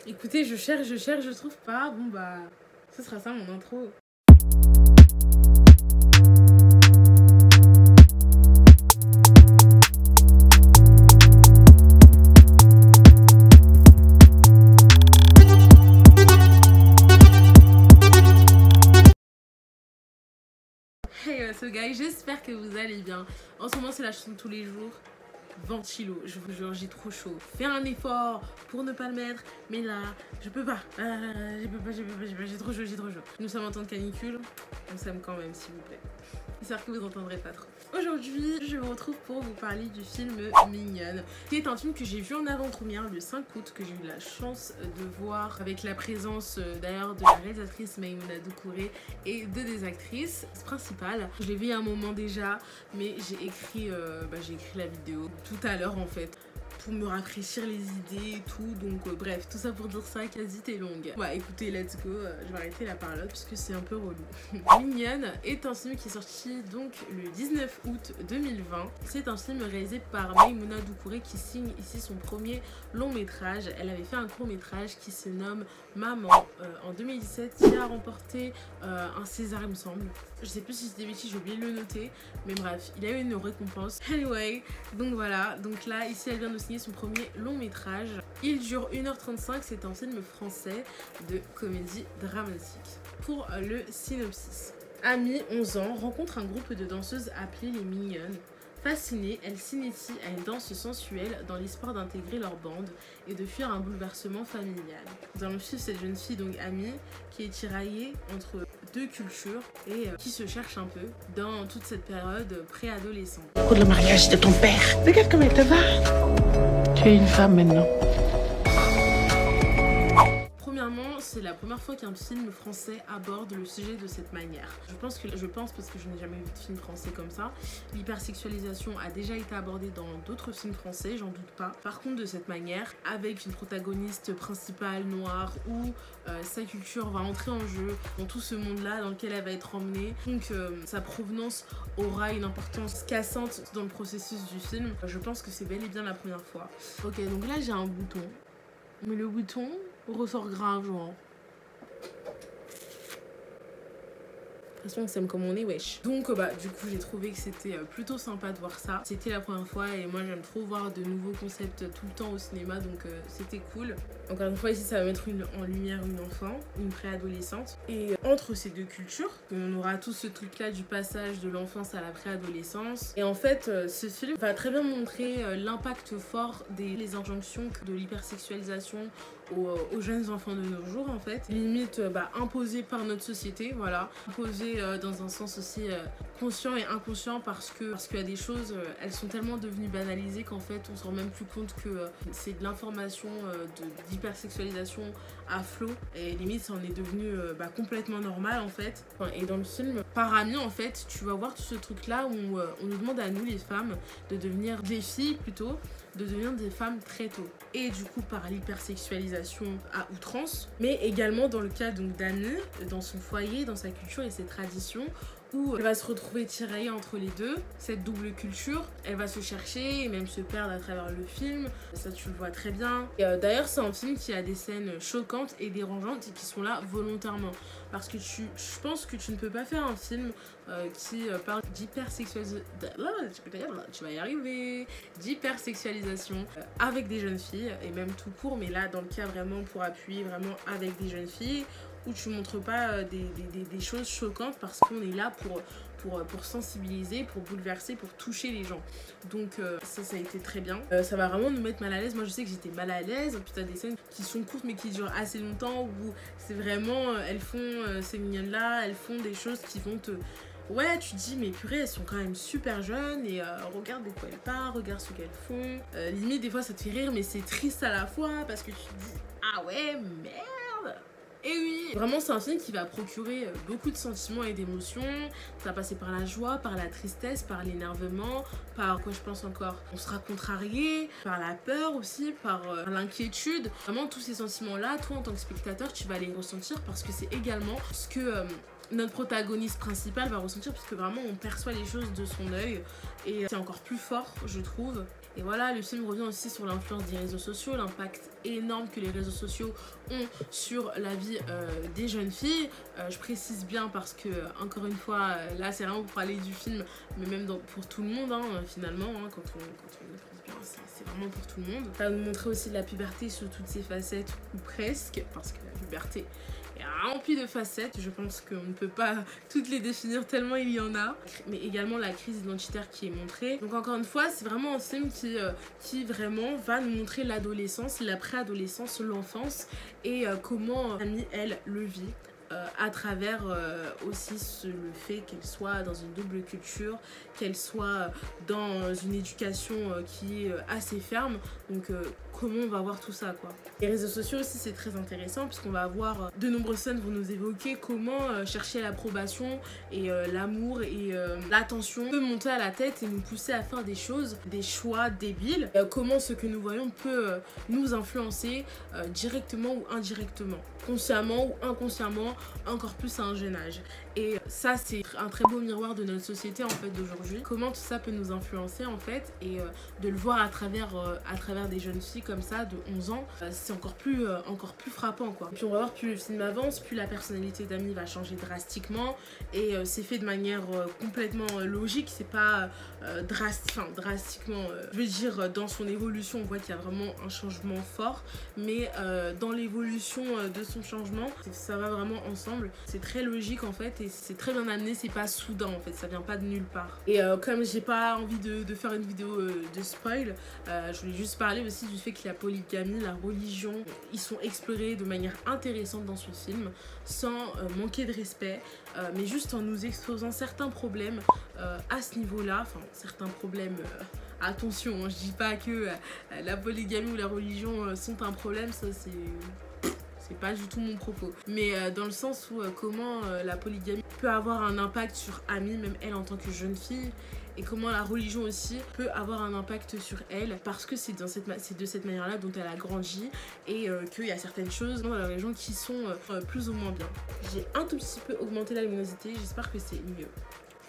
Écoutez, je cherche, je trouve pas. Bon bah, ce sera ça mon intro. Hey what's up guys, j'espère que vous allez bien. En ce moment c'est la chanson de tous les jours. Ventilo, je vous jure, j'ai trop chaud. Fais un effort pour ne pas le mettre, mais là, je peux pas. J'ai trop chaud, j'ai trop chaud. Nous sommes en temps de canicule, on s'aime quand même, s'il vous plaît. J'espère que vous entendrez pas trop. Aujourd'hui, je vous retrouve pour vous parler du film Mignonne, qui est un film que j'ai vu en avant-première le 5 août, que j'ai eu la chance de voir avec la présence d'ailleurs de la réalisatrice Maïmouna Doucouré et de des actrices principales. Je l'ai vu il y a un moment déjà, mais j'ai écrit la vidéo tout à l'heure en fait, pour me rafraîchir les idées et tout, donc bref, tout ça pour dire ça, quasi t'es longue. Ouais, écoutez, let's go, je vais arrêter la parlotte parce que c'est un peu relou. Mignonne est un film qui est sorti donc le 19 août 2020. C'est un film réalisé par Maïmouna Doucouré qui signe ici son premier long métrage. Elle avait fait un court métrage qui se nomme Maman en 2017, qui a remporté un César il me semble. Je sais plus si c'était bêtise, j'ai oublié de le noter, mais bref, il a eu une récompense. Anyway, donc voilà, donc là, ici elle vient de signer son premier long métrage. Il dure 1h35, c'est un film français de comédie dramatique. Pour le synopsis. Amy, 11 ans, rencontre un groupe de danseuses appelées les Mignonnes. Fascinée, elle s'initie à une danse sensuelle dans l'espoir d'intégrer leur bande et de fuir un bouleversement familial. Dans le film, cette jeune fille, donc Amy, qui est tiraillée entre deux cultures et qui se cherche un peu dans toute cette période préadolescente. Pour le mariage de ton père, regarde comme elle te va. Tu es une femme maintenant. Premièrement, c'est la première fois qu'un film français aborde le sujet de cette manière. Je pense parce que je n'ai jamais vu de film français comme ça. L'hypersexualisation a déjà été abordée dans d'autres films français, j'en doute pas. Par contre, de cette manière, avec une protagoniste principale noire où sa culture va entrer en jeu dans tout ce monde-là dans lequel elle va être emmenée. Donc sa provenance aura une importance cassante dans le processus du film. Je pense que c'est bel et bien la première fois. Ok, donc là j'ai un bouton. Mais le bouton ressort grave, genre. De toute façon, on s'aime comme on est, wesh. Donc, du coup, j'ai trouvé que c'était plutôt sympa de voir ça. C'était la première fois et moi, j'aime trop voir de nouveaux concepts tout le temps au cinéma, donc c'était cool. Encore une fois, ici, ça va mettre en lumière une enfant, une préadolescente. Et entre ces deux cultures, on aura tout ce truc-là du passage de l'enfance à la préadolescence. Et en fait, ce film va très bien montrer l'impact fort des injonctions de l'hypersexualisation aux jeunes enfants de nos jours en fait, limite imposée par notre société, voilà, imposée dans un sens aussi conscient et inconscient parce qu'il y a des choses, elles sont tellement devenues banalisées qu'en fait on se rend même plus compte que c'est de l'information d'hypersexualisation à flot et limite ça en est devenu complètement normal en fait. Et dans le film par Amy en fait tu vas voir tout ce truc là où on nous demande à nous les femmes de devenir des filles plutôt, de devenir des femmes très tôt. Et du coup par l'hypersexualisation à outrance, mais également dans le cas donc d'Anne, dans son foyer, dans sa culture et ses traditions, où elle va se retrouver tiraillée entre les deux, cette double culture, elle va se chercher et même se perdre à travers le film, ça tu le vois très bien. D'ailleurs c'est un film qui a des scènes choquantes et dérangeantes et qui sont là volontairement, parce que je pense que tu ne peux pas faire un film qui parle d'hypersexualisation, tu vas y arriver, d'hypersexualisation avec des jeunes filles et même tout court, mais là dans le cas vraiment pour appuyer vraiment avec des jeunes filles, où tu montres pas des choses choquantes parce qu'on est là pour sensibiliser, pour bouleverser, pour toucher les gens. Donc ça a été très bien. Ça va vraiment nous mettre mal à l'aise. Moi je sais que j'étais mal à l'aise. Puis t'as des scènes qui sont courtes mais qui durent assez longtemps où c'est vraiment, elles font, ces mignonnes là, elles font des choses qui vont te... Ouais, tu te dis, mais purée, elles sont quand même super jeunes et regarde de quoi elles parlent, regarde ce qu'elles font. Limite, des fois, ça te fait rire, mais c'est triste à la fois parce que tu te dis, ah ouais, merde. Et oui, vraiment c'est un film qui va procurer beaucoup de sentiments et d'émotions. Ça va passer par la joie, par la tristesse, par l'énervement, par quoi je pense encore, on sera contrarié, par la peur aussi, par l'inquiétude. Vraiment tous ces sentiments là, toi en tant que spectateur tu vas les ressentir parce que c'est également ce que notre protagoniste principal va ressentir, parce que vraiment on perçoit les choses de son œil et c'est encore plus fort je trouve. Et voilà, le film revient aussi sur l'influence des réseaux sociaux, l'impact énorme que les réseaux sociaux ont sur la vie des jeunes filles. Je précise bien parce que, encore une fois, là c'est vraiment pour parler du film, mais même pour tout le monde, hein, finalement, hein, quand on y pense bien, c'est vraiment pour tout le monde. Ça va nous montrer aussi la puberté sous toutes ses facettes, ou presque, parce que la puberté est remplie de facettes. Je pense qu'on ne peut pas toutes les définir tellement il y en a. Mais également la crise identitaire qui est montrée. Donc encore une fois, c'est vraiment un film qui vraiment va nous montrer l'adolescence, la préadolescence, l'enfance et comment Amy, elle, le vit. À travers aussi le fait qu'elle soit dans une double culture, qu'elle soit dans une éducation qui est assez ferme. Donc comment on va voir tout ça, quoi. Les réseaux sociaux aussi, c'est très intéressant puisqu'on va avoir de nombreuses scènes vont nous évoquer comment chercher l'approbation et l'amour et l'attention peut monter à la tête et nous pousser à faire des choses, des choix débiles. Comment ce que nous voyons peut nous influencer directement ou indirectement, consciemment ou inconsciemment, encore plus à un jeune âge. Et ça, c'est un très beau miroir de notre société en fait d'aujourd'hui. Comment tout ça peut nous influencer en fait, et de le voir à travers des jeunes filles comme ça de 11 ans, c'est encore plus frappant, quoi. Et puis on va voir, plus le film avance, plus la personnalité d'Amy va changer drastiquement, et c'est fait de manière complètement logique. C'est pas drastiquement, je veux dire, dans son évolution on voit qu'il y a vraiment un changement fort, mais dans l'évolution de son changement, ça va vraiment ensemble. C'est très logique en fait, et c'est très bien amené, c'est pas soudain en fait, ça vient pas de nulle part. Et comme j'ai pas envie de faire une vidéo de spoil, je voulais juste parler aussi du fait que la polygamie, la religion, ils sont explorés de manière intéressante dans ce film, sans manquer de respect, mais juste en nous exposant certains problèmes à ce niveau-là, enfin certains problèmes. Attention, hein, je dis pas que la polygamie ou la religion sont un problème, ça c'est pas du tout mon propos, mais dans le sens où comment la polygamie peut avoir un impact sur Amy, même elle en tant que jeune fille, et comment la religion aussi peut avoir un impact sur elle, parce que c'est de cette manière-là dont elle a grandi, et qu'il y a certaines choses dans la religion qui sont plus ou moins bien. J'ai un tout petit peu augmenté la luminosité, j'espère que c'est mieux.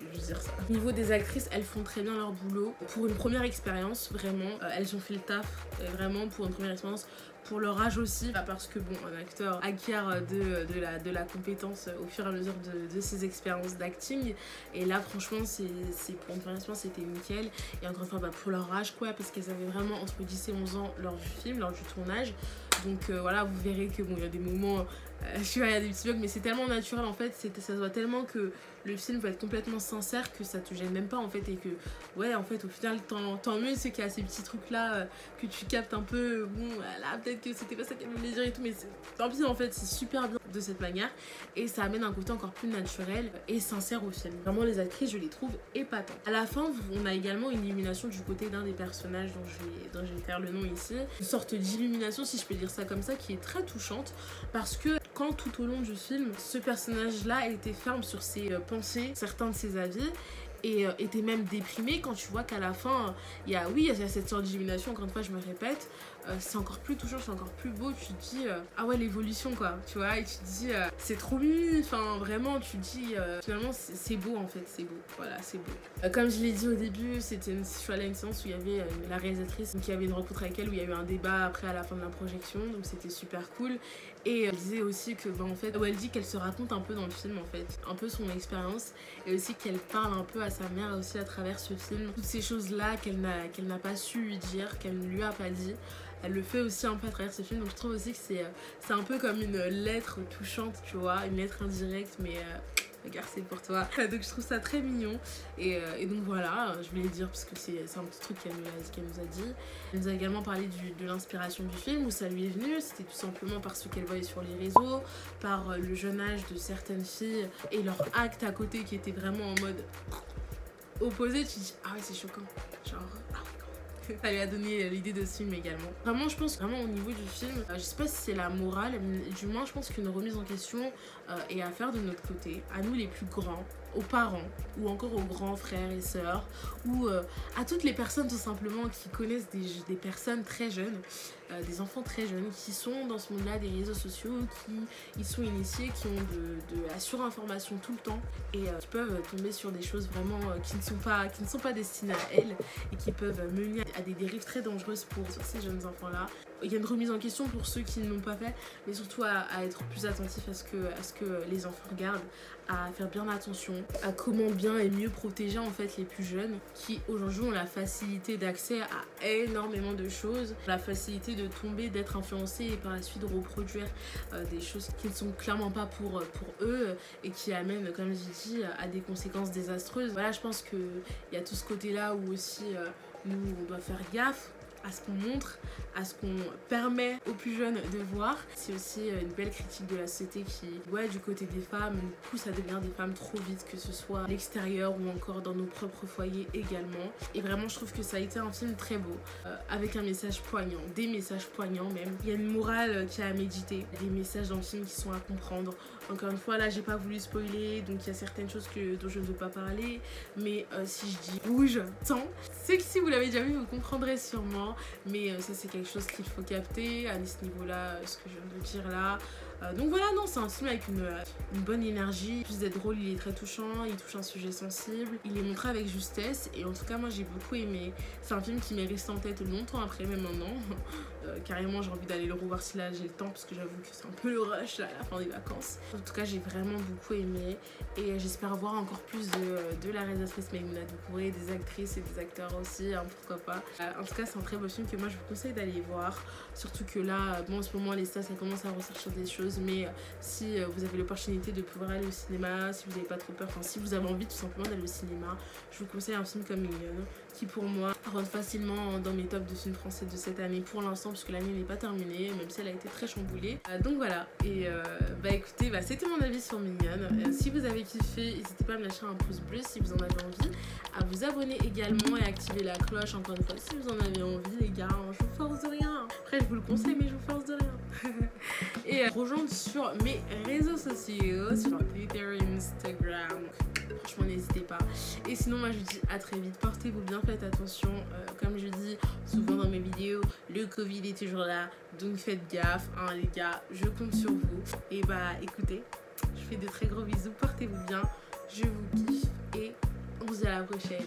Je veux dire ça. Au niveau des actrices, elles font très bien leur boulot. Pour une première expérience, vraiment, elles ont fait le taf, vraiment pour une première expérience. Pour leur âge aussi, parce que bon, un acteur acquiert de la compétence au fur et à mesure de ses expériences d'acting, et là franchement c'est pour une première expérience, c'était nickel. Et encore une fois pour leur âge, quoi, parce qu'elles avaient vraiment entre 10 et 11 ans lors du film, lors du tournage. Donc voilà, vous verrez que bon, il y a des moments, je sais pas, il y a des petits bugs, mais c'est tellement naturel en fait, ça se voit tellement que le film va être complètement sincère que ça te gêne même pas en fait, et que ouais, en fait au final tant mieux, c'est qu'il y a ces petits trucs là que tu captes un peu, bon là peut-être que c'était pas ça qu'elle voulait dire et tout, mais tant pis en fait, c'est super bien de cette manière, et ça amène un côté encore plus naturel et sincère au film. Vraiment les actrices, je les trouve épatantes. À la fin, on a également une illumination du côté d'un des personnages dont je vais faire le nom ici, une sorte d'illumination, si je peux dire ça comme ça, qui est très touchante, parce que quand tout au long du film, ce personnage-là était ferme sur ses pensées, certains de ses avis, et était même déprimé, quand tu vois qu'à la fin, il y a cette sorte d'illumination, encore une fois je me répète, c'est encore plus touchant, c'est encore plus beau, tu te dis ah ouais, l'évolution quoi, tu vois, et tu te dis c'est trop mimi, enfin vraiment tu te dis finalement c'est beau en fait, c'est beau, voilà, c'est beau. Comme je l'ai dit au début, je suis allée à une séance où il y avait la réalisatrice, donc il y avait une rencontre avec elle, où il y a eu un débat après à la fin de la projection, donc c'était super cool. Et elle disait aussi que en fait, où elle dit qu'elle se raconte un peu dans le film en fait, un peu son expérience, et aussi qu'elle parle un peu à sa mère aussi à travers ce film, toutes ces choses là qu'elle n'a pas su lui dire, qu'elle ne lui a pas dit, elle le fait aussi un peu à travers ce film. Donc je trouve aussi que c'est un peu comme une lettre touchante, tu vois, une lettre indirecte, mais regarde, c'est pour toi. Donc je trouve ça très mignon, et donc voilà, je voulais le dire parce que c'est un petit truc qu'elle nous a dit. Elle nous a également parlé de l'inspiration du film, où ça lui est venu. C'était tout simplement parce qu'elle voyait sur les réseaux, par le jeune âge de certaines filles et leur acte à côté qui était vraiment en mode opposé. Tu te dis ah ouais, c'est choquant, genre ah ouais. Ça lui a donné l'idée de ce film également. Vraiment, je pense vraiment au niveau du film, je sais pas si c'est la morale, mais du moins je pense qu'une remise en question est à faire de notre côté, à nous les plus grands, aux parents ou encore aux grands frères et sœurs ou à toutes les personnes tout simplement qui connaissent des personnes très jeunes, des enfants très jeunes qui sont dans ce monde-là des réseaux sociaux, qui y sont initiés, qui ont de la surinformation tout le temps et qui peuvent tomber sur des choses vraiment qui ne sont pas destinées à elles et qui peuvent mener à des dérives très dangereuses pour ces jeunes enfants-là. Il y a une remise en question pour ceux qui ne l'ont pas fait, mais surtout à être plus attentif à ce que les enfants regardent, à faire bien attention à comment bien et mieux protéger en fait les plus jeunes qui aujourd'hui ont la facilité d'accès à énormément de choses, la facilité de tomber, d'être influencés et par la suite de reproduire des choses qui ne sont clairement pas pour eux et qui amènent, comme j'ai dit, à des conséquences désastreuses. Voilà, je pense qu'il y a tout ce côté-là où aussi nous on doit faire gaffe à ce qu'on montre, à ce qu'on permet aux plus jeunes de voir. C'est aussi une belle critique de la société qui, du côté des femmes, nous pousse à devenir des femmes trop vite, que ce soit à l'extérieur ou encore dans nos propres foyers également. Et vraiment, je trouve que ça a été un film très beau, avec un message poignant, des messages poignants même. Il y a une morale qui est à méditer, des messages dans le film qui sont à comprendre. Encore une fois, là, j'ai pas voulu spoiler, donc il y a certaines choses dont je ne veux pas parler. Mais si je dis rouge, sang, c'est que si vous l'avez déjà vu, vous comprendrez sûrement. Mais ça, c'est quelque chose qu'il faut capter à ce niveau-là, ce que je viens de dire là. Donc voilà, non, c'est un film avec une bonne énergie. En plus d'être drôle, il est très touchant, il touche un sujet sensible. Il est montré avec justesse et en tout cas, moi, j'ai beaucoup aimé. C'est un film qui m'est resté en tête longtemps après, même maintenant. Carrément, j'ai envie d'aller le revoir si là j'ai le temps parce que j'avoue que c'est un peu le rush là, à la fin des vacances. En tout cas, j'ai vraiment beaucoup aimé et j'espère voir encore plus de la réalisatrice Maïmouna Doucouré, des actrices et des acteurs aussi, hein, pourquoi pas. En tout cas, c'est un très beau film que moi je vous conseille d'aller voir. Surtout que là, bon, en ce moment, les stars ça commence à ressortir des choses, mais si vous avez l'opportunité de pouvoir aller au cinéma, si vous n'avez pas trop peur, enfin si vous avez envie tout simplement d'aller au cinéma, je vous conseille un film comme Mignonne qui pour moi rentre facilement dans mes tops de films français de cette année pour l'instant puisque l'année n'est pas terminée, même si elle a été très chamboulée. Donc voilà, et écoutez, c'était mon avis sur Mignonne. Si vous avez kiffé, n'hésitez pas à me lâcher un pouce bleu si vous en avez envie, à vous abonner également et à activer la cloche encore une fois si vous en avez envie les gars, je vous force de rien. Après je vous le conseille mais je vous force de rien. Et rejoindre sur mes réseaux sociaux, sur Twitter et Instagram. Franchement n'hésitez pas. Et sinon moi je vous dis à très vite, portez-vous bien, faites attention, comme je dis souvent dans mes vidéos, le Covid est toujours là, donc faites gaffe hein, les gars, je compte sur vous. Et écoutez, je fais de très gros bisous, portez-vous bien, je vous kiffe et on se dit à la prochaine.